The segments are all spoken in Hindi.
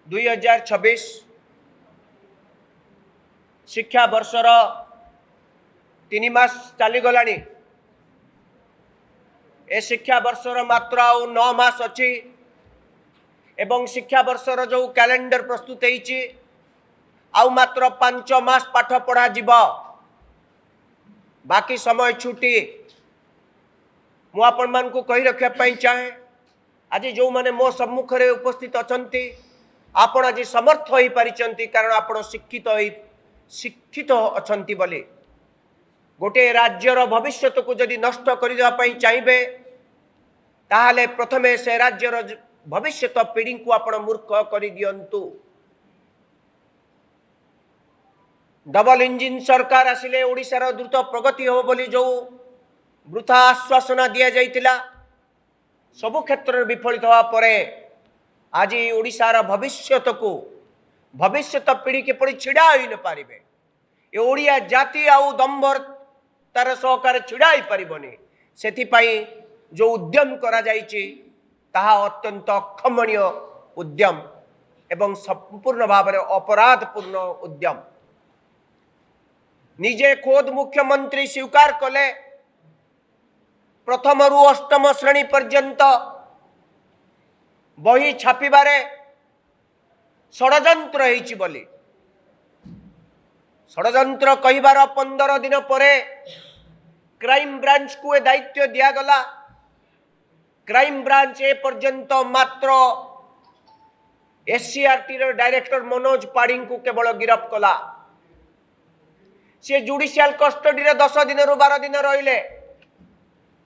2026 शिक्षा वर्षर 3 मास चलीगला। ए शिक्षा वर्षर मात्र 9 मास अच्छी एवं शिक्षा वर्षर जो कैलेंडर प्रस्तुत होती आउ मात्र 5 मास पाठ पढ़ा जीव बाकी समय छुट्टी। मु आपण मान को कही रखा चाहे आज जो माने मो सम्मुख रे उपस्थित अछंती आपण आज समर्थ हो पारिचंती कारण आपण शिक्षित अछंती बोली। गोटे राज्यर भविष्य को जदि नष्ट करने चाहिए ताहले प्रथमे से राज्यर भविष्य पीढ़ी को आपण मूर्ख कर दियंतु। डबल इंजिन सरकार आसिले ओडिशार द्रुत प्रगति हो बोली जो वृथा आश्वासना दि जाइतिला सबु क्षेत्र विफलित होवा परे आज ओडिशार भविष्यत को भविष्यत पीढ़ी किपरि छिड़ा होई न पारिबे ए ओडिया जाति आउ दंबर तार सहकार छिड़ा ही पारिबनी। सेथि पई जो उद्यम करा जाइछि ताहा अत्यंत अक्षमणीय उद्यम एवं संपूर्ण भाव में अपराधपूर्ण उद्यम। निजे खोद मुख्यमंत्री स्वीकार कले प्रथम रु अष्टम श्रेणी पर्यंत बही छापिबारे षड्यंत्र होइछि बोली। षड्यंत्र कहिबार 15 दिन परे क्राइम ब्रांच को ए दायित्व दिया गला। क्राइम ब्रांच ए पर्यंत मात्र एससीआरटी रो डायरेक्टर मनोज पाड़ी को केवल गिरफ्त कला। से जुडिशियल कस्टडी रे 10 दिन रु 12 दिन रहिले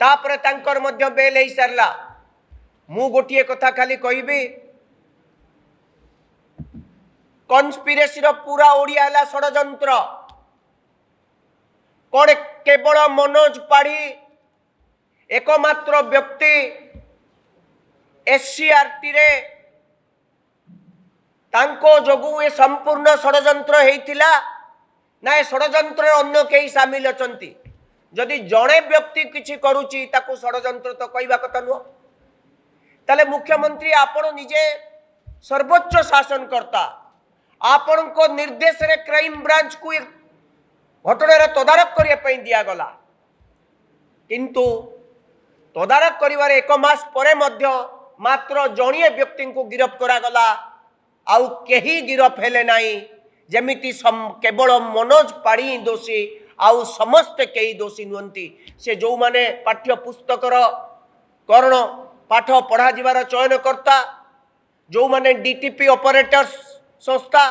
तापरे तांकर मध्य बेल हो सारला। मु गोटे कथा खाली कहबी कन्स्पिरेसी रो पूरा ओडिया हला षड्यंत्र कौन केवल मनोज पाड़ी एकमात्र व्यक्ति एससीआरटी रे तांको जोगु ए संपूर्ण षड्यंत्र हेइतिला ना ए षड्यंत्र अन्य कई सामिल अछंती। जदि जड़े व्यक्ति किछि करूची ताकू षड्यंत्र तो कहवा कथा नुह ताले मुख्यमंत्री आपण निजे सर्वोच्च शासनकर्ता आपण को निर्देश रे क्राइम ब्रांच को घटना तदारक करने दिया गला किंतु तदारक करिवारे 1 मास परे मध्य मात्र जणिए व्यक्ति को गिरफ्त करागला आउ केही गिरफ्त हेले नाही। जेमिति केवल मनोज पाड़ी दोषी आउ समस्त कई दोषी नुहंती। से जो माने पाठ्य पुस्तकर करण पाठ पढ़ा जीवार चयन करता जो माने डीटीपी ऑपरेटर्स संस्था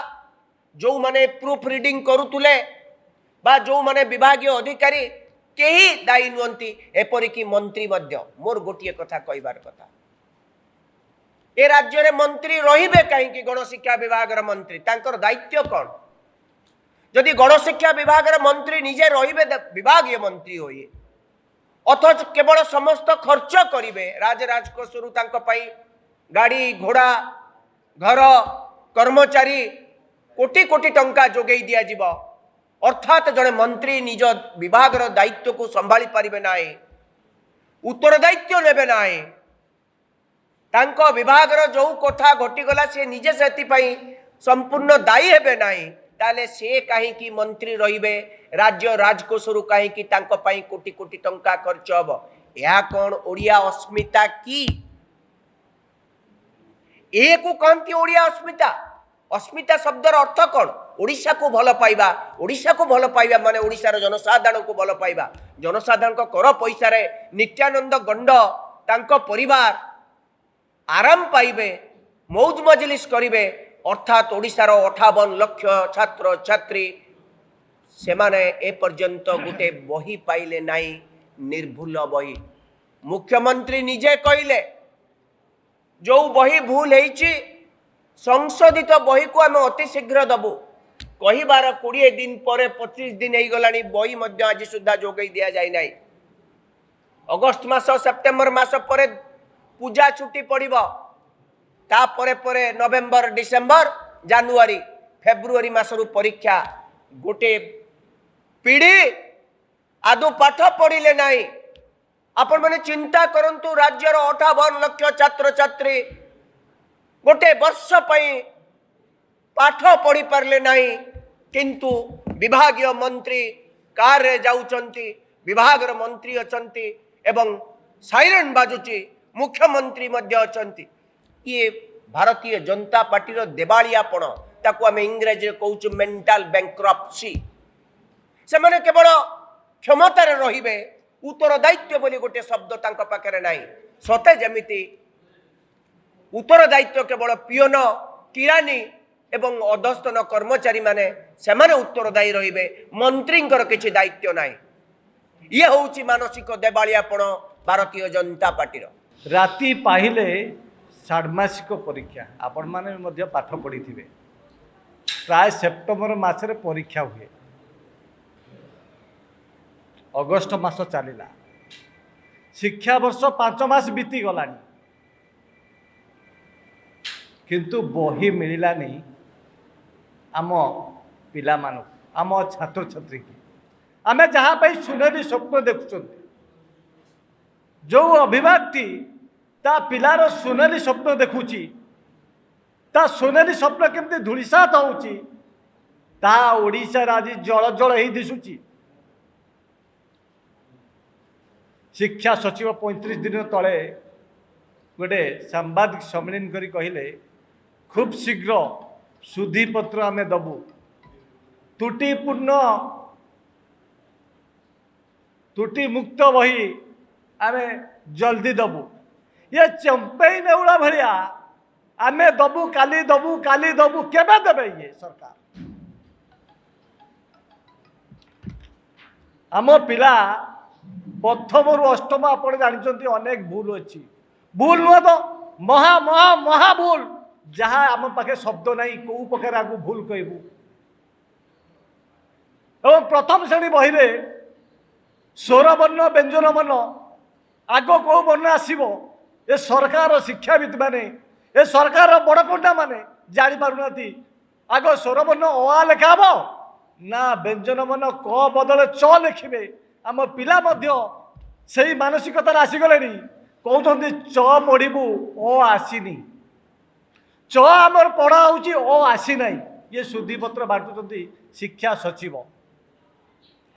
जो माने प्रूफ रीडिंग करुतुले बा जो माने विभागीय अधिकारी केही दायी नुहंती एपरिकी मंत्री मध्य। मोर गोटे कथा कहबार कथा ए राज्य रे मंत्री रहिबे कहीं गणशिक्षा विभाग मंत्री तांकर दायित्व कौन? जदि गणशिक्षा विभाग मंत्री निजे रहिबे विभागीय मंत्री होइए अथच केवल समस्त खर्च करिवे राजकोषरु तांको पई गाड़ी घोड़ा घर कर्मचारी कोटी कोटी टंका जोगई दिया जीव अर्थात जड़े मंत्री निज विभाग दायित्व को संभाली पारिबे नाही उत्तरदायित्व नेबे नाही तांको विभाग जो कथा घटीगला से निजे से संपूर्ण दायी हेबे नाही ताले से कहीं मंत्री रहिबे राज्य राजकोषरु कहीं कोटी कोटी टंका खर्च हब या कौन ओडिया अस्मिता की ए को कहती ओडिया अस्मिता। अस्मिता शब्दर अर्थ कौन? ओडिशा को भल पाइबा। ओडिशा को भल पाइबा माने ओडिशार जनसाधारण को भल पाइबा। जनसाधारण को कर पैसा रे नित्यानंद गंड तांको परिवार आराम पाइबे मौज मजलिस करिवे अर्थात ओडिशार 58 लाख छात्र छात्री से माने ए पर्यंत गोटे बही पाइले नाही निर्भूल बही। मुख्यमंत्री निजे कहले जो बही भूल होइछि संशोधित बही को आम अति शीघ्र दबु कहिबार 20 दिन पर 25 दिन हो गलानी बही मध्य आज सुधा जोगई दिया जाय नाही। अगस्त मास सेप्टेम्बर मास पर पूजा छुट्टी पड़िबो ता परे नवेम्बर डिसेम्बर जानुआरी फेब्रुआरी मासरु परीक्षा गोटे पीढ़ी आदौ पाठ पढ़िले नाही। आपण माने चिंता करंतु राज्यर 58 लाख छात्र छात्री गोटे वर्ष पई पाठ पढ़ी पारले नहीं किंतु विभागीय मंत्री कार रे जाउचंती विभाग मंत्री अचंती एवं साइरेन बाजुची मुख्यमंत्री मध्य अचंती ये भारतीय जनता पार्टी रो देवालियापण ताकू आम इंग्रेजी कहूँ मेंटल बैंक्रप्सी से माने केवल क्षमतार रहिबे उत्तरदायित्व बोली गोटे शब्द तांका पाखरे नाही सते जेमिति उत्तरदायित्व केवल पियोन किरानी एवं अधस्तन कर्मचारी माने सेमाने उत्तरदायी रहिबे मंत्रींकर किछि दायित्व नाही ये होउची मानसिक देवालियापण भारतीय जनता पार्टी रो राति पाहिले षाण्मासिक परीक्षा आपण माने मध्य पाठ पढ़ी थिबे प्राय सेप्टेम्बर मासरे परीक्षा हुए अगस्ट मास चलिला शिक्षा वर्ष 5 मास बीती गलानी किंतु बही मिलला नहीं आम पिला मानू आम छात्र छात्री की आम जहाँ पे सुनेली स्वप्न देखुं जो अभिभावकटी ता पिलार सुनेली स्वप्न देखुची ता सुनेली स्वप्न केमती धूलिसात होउची ता ओडिशा आज जल जल ही दिशुची शिक्षा सचिव 35 दिन तले गोटे सांबादिक सम्मेलन करी कहिले खूब शीघ्र सुधीपत्र आमे दबु त्रुटिपूर्ण त्रुटि मुक्त बही आमे जल्दी दबु ये चंपेई नेउला भलिया आमे दबु काली दबु केबे देबे ये सरकार आम पिला प्रथम रु अष्टम आप जानते अनेक भूल अच्छी भूल नुह तो महा महा महा भूल जहाँ आम पाखे शब्द नहीं कौ प्रकार आपको भूल कहबू एवं प्रथम श्रेणी बही रे स्वर वर्ण व्यंजन वर्ण आग कौ वर्ण आसो ए सरकार शिक्षाविद माने ए सरकार बड़कोटा माने जापार आग स्वर वर्ण अ लेखा हम ना व्यंजन वर्ण क बदले च लिखे आम पिला से मानसिकतार आसीगले कहते च पढ़ू अ आसीनी च आमर पढ़ा हो आसी ना ये सुधीपत्र बांटुंट शिक्षा सचिव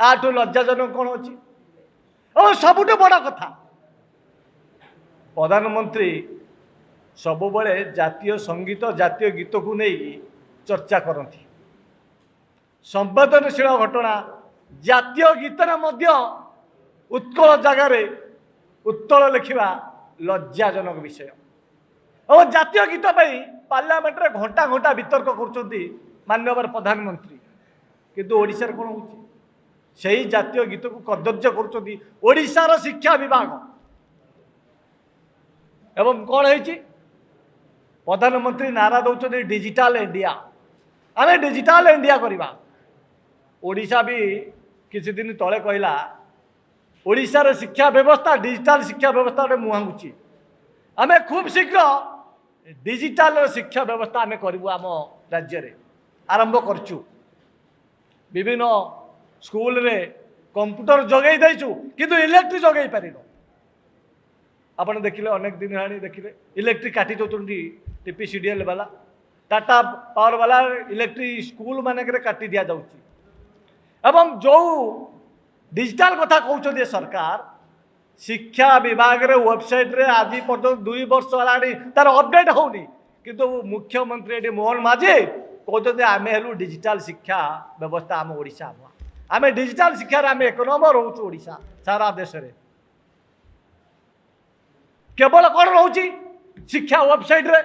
आठू लज्जाजनक कौन अच्छी और सबुठ बड़ कथा प्रधानमंत्री सबुबले जातीय संगीत जातीय गीत को नहीं चर्चा करती संवेदनशील घटना जातीय गीतर मध्य उत्कल जगार उत्तल लिखा लज्जाजनक विषय और जातीय गीत पार्लियामेंट रे घंटा घंटा वितर्क कर माननीय प्रधानमंत्री किंतु ओडिशार कौन हो जातीय गीत को कदर्य कर शिक्षा विभाग एवं कौन है प्रधानमंत्री नारा दौरान डिजिटल इंडिया आम डिजिटल इंडिया करवा ओडिशा भी किसी दिन तले कहला ओडिशार शिक्षा व्यवस्था डिजिटल शिक्षा व्यवस्था गोटे मुहांगुची आम खूब शीघ्र डिजिटल शिक्षा व्यवस्था आम करूँ आम राज्य रे आरंभ करचु विभिन्न स्कूल रे कंप्यूटर जगै देचु किंतु इलेक्ट्रिक जगै पारिन आपन देखिले अनेक दिन हाणी देखिले इलेक्ट्रिक काटी दउतुंडी टीपीसीडीएल वाला टाटा पावर वाला इलेक्ट्रिक स्कूल मानक रे काटी दिया जाउची एवं जो डिजिटल कथा कहते सरकार शिक्षा विभाग रे वेबसाइट रे आज पर्यटन 2 वर्ष है तार अपडेट होनी किंतु मुख्यमंत्री मोहन माझी कहते आम हेलु डिजिटल शिक्षा व्यवस्था आम ओडिशा आम डिजिटल शिक्षा आम 1 नंबर रोचु ओडिशा सारा देश रे केवल कौन रोची शिक्षा वेबसाइट रे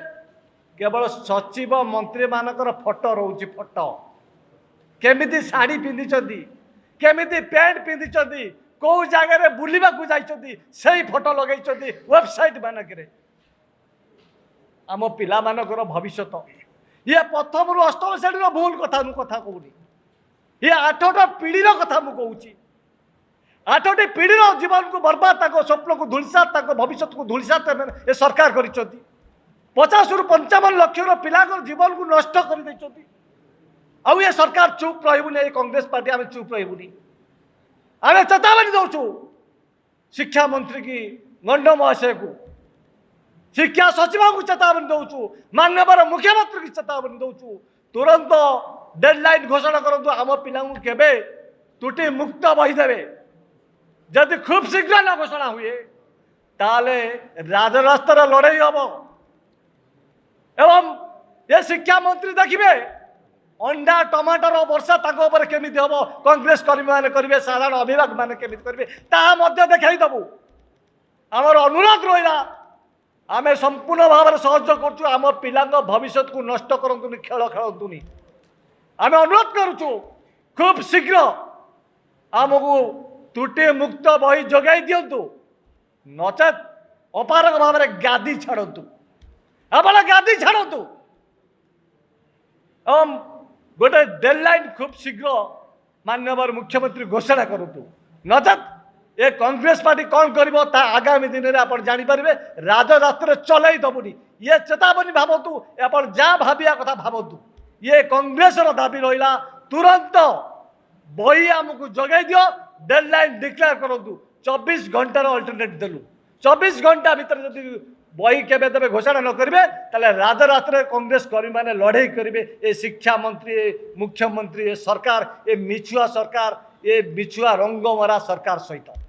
केवल सचिव मंत्री मानकर फोटो रोची फोटो केमिति साड़ी पिंधि केमिति पैंट पिंधि कौ जगह बुलवा से फोटो लगे वेबसाइट मानक आम पिला मानकर भविष्य ये प्रथम रु अष्टम श्रेणी भूल कथा कथा कहूनी ये 8टा पीढ़ीर कथा मुझे 8टी पीढ़ीर जीवन को बर्बाद स्वप्न को धूलिसात भविष्य को धूलिसात ये सरकार कर 50 रु 55 लाख पिला जीवन को नष्ट कर आउ ये सरकार चुप रही कांग्रेस पार्टी आम चुप रही आम चेतावनी दौचु शिक्षा मंत्री की गंड महाशय को शिक्षा सचिव को चेतावनी दौचु माननीय मुख्यमंत्री की चेतावनी दौचु तुरंत डेडलाइन घोषणा करतु आम पिला केबे त्रुटि मुक्त बही देवे जदि खूब शीघ्र न घोषणा हुए ताले राजरास्तार लड़ाई हम एवं ये शिक्षा मंत्री देखिए अंडा टमाटर वर्षा केमी हम कांग्रेस कर्मी मैंने करेंगे साधारण अभिभावक मैंने केमी करेंगे देखई देबू आमर अनुरोध रहा आम संपूर्ण भाव में सहयोग करुँ आम पिला भविष्य को नष्ट करतुनि खेल खेलतुनि आम अनुरोध करुचु खूब शीघ्र आमको त्रुटि मुक्त बही जोगाई दिंतु नचेत अपारक भाव में गादी छाड़तु आपण गादी छाड़तु एवं गोटे डेडलाइन खूब शीघ्र माननीय मुख्यमंत्री घोषणा करूँ नचेत ये कांग्रेस पार्टी कौन कर आगामी दिन में आप जानीपारे राजरास्ता चलई दबुनि ये चेतावनी भावतु आप जहाँ भाविया कथा भावतु ये कांग्रेस दाबी रहा तुरंत बही आमको जगै दियो डेडलाइन डिक्लेयर करूँ 24 घंटार अल्टरनेट देलु 24 घंटा भितर जब बही केबे देबे घोषणा न करेंगे ताले राजरास्ता कांग्रेस कर्मी मैंने लड़ाई करेंगे ये शिक्षा मंत्री ये मुख्यमंत्री ये सरकार ये मिछुआ सरकार ये मिछुआ रंगमरा सरकार सहित।